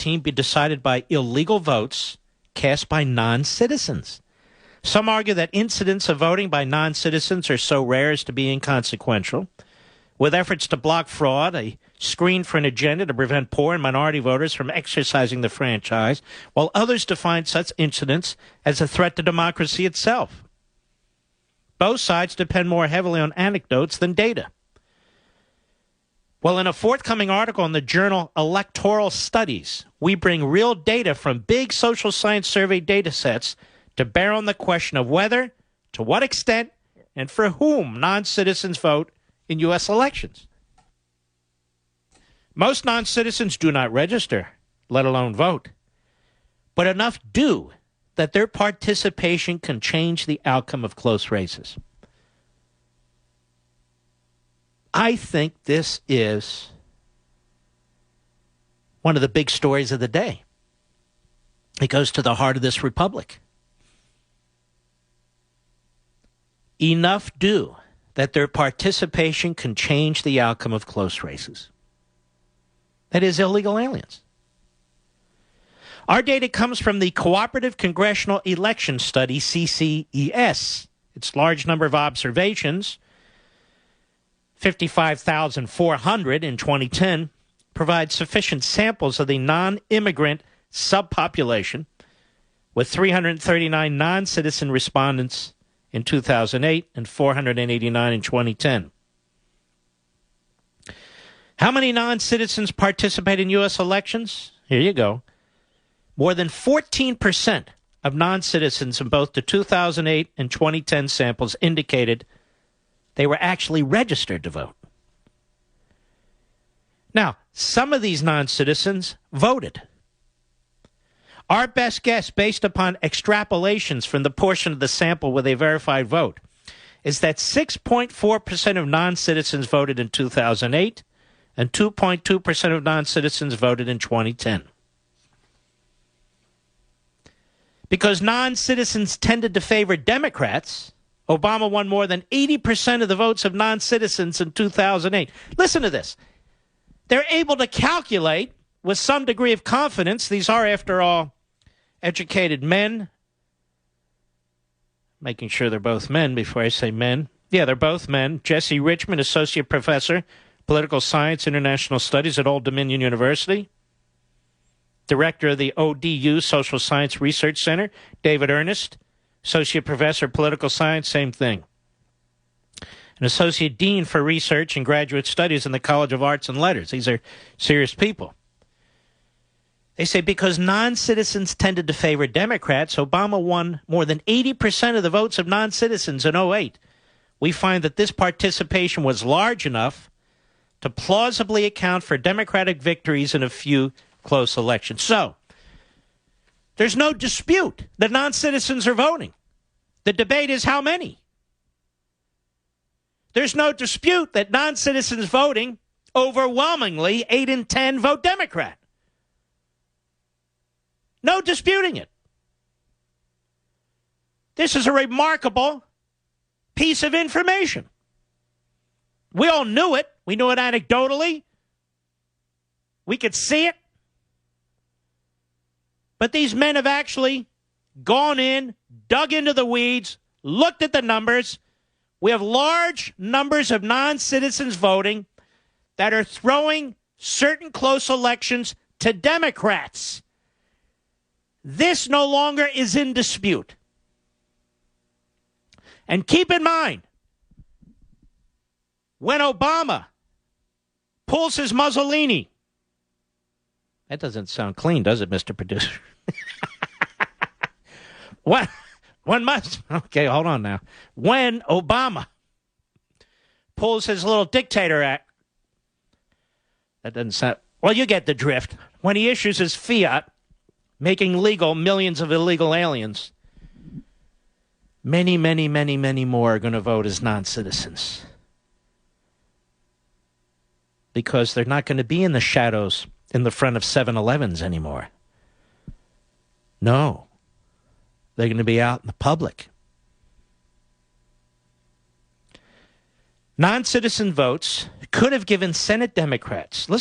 2016 be decided by illegal votes cast by non-citizens. Some argue that incidents of voting by non-citizens are so rare as to be inconsequential. With efforts to block fraud, a screen for an agenda to prevent poor and minority voters from exercising the franchise, while others define such incidents as a threat to democracy itself. Both sides depend more heavily on anecdotes than data. Well, in a forthcoming article in the journal Electoral Studies, we bring real data from big social science survey data sets to bear on the question of whether, to what extent, and for whom non-citizens vote in U.S. elections. Most non-citizens do not register, let alone vote. But enough do that their participation can change the outcome of close races. I think this is one of the big stories of the day. It goes to the heart of this republic. Enough do that their participation can change the outcome of close races. That is, illegal aliens. Our data comes from the Cooperative Congressional Election Study, CCES. Its large number of observations, 55,400 in 2010, provides sufficient samples of the non-immigrant subpopulation, with 339 non-citizen respondents in 2008 and 489 in 2010. How many non-citizens participate in U.S. elections? Here you go. More than 14% of non-citizens in both the 2008 and 2010 samples indicated they were actually registered to vote. Now, some of these non-citizens voted. Our best guess, based upon extrapolations from the portion of the sample with a verified vote, is that 6.4% of non-citizens voted in 2008 and 2.2% of non-citizens voted in 2010. Because non-citizens tended to favor Democrats, Obama won more than 80% of the votes of non-citizens in 2008. Listen to this. They're able to calculate with some degree of confidence. These are, after all, educated men. Making sure they're both men before I say men. Yeah, they're both men. Jesse Richmond, Associate Professor, Political Science, International Studies at Old Dominion University. Director of the ODU Social Science Research Center, David Ernest, Associate Professor of Political Science, same thing. An Associate Dean for Research and Graduate Studies in the College of Arts and Letters. These are serious people. They say because non-citizens tended to favor Democrats, Obama won more than 80% of the votes of non-citizens in 2008. We find that this participation was large enough to plausibly account for Democratic victories in a few close elections. So, there's no dispute that non-citizens are voting. The debate is how many. There's no dispute that non-citizens voting, overwhelmingly, 8 in 10 vote Democrat. No disputing it. This is a remarkable piece of information. We all knew it. We knew it anecdotally. We could see it. But these men have actually gone in, dug into the weeds, looked at the numbers. We have large numbers of non-citizens voting that are throwing certain close elections to Democrats. This no longer is in dispute. And keep in mind, when Obama pulls his Mussolini, that doesn't sound clean, does it, Mr. Producer? Okay, hold on now. When Obama pulls his little dictator act, that doesn't sound, well, you get the drift. When he issues his fiat, making legal millions of illegal aliens, many, many, many, many more are going to vote as non-citizens. Because they're not going to be in the shadows in the front of 7-Elevens anymore. No. They're going to be out in the public. Non-citizen votes could have given Senate Democrats, listen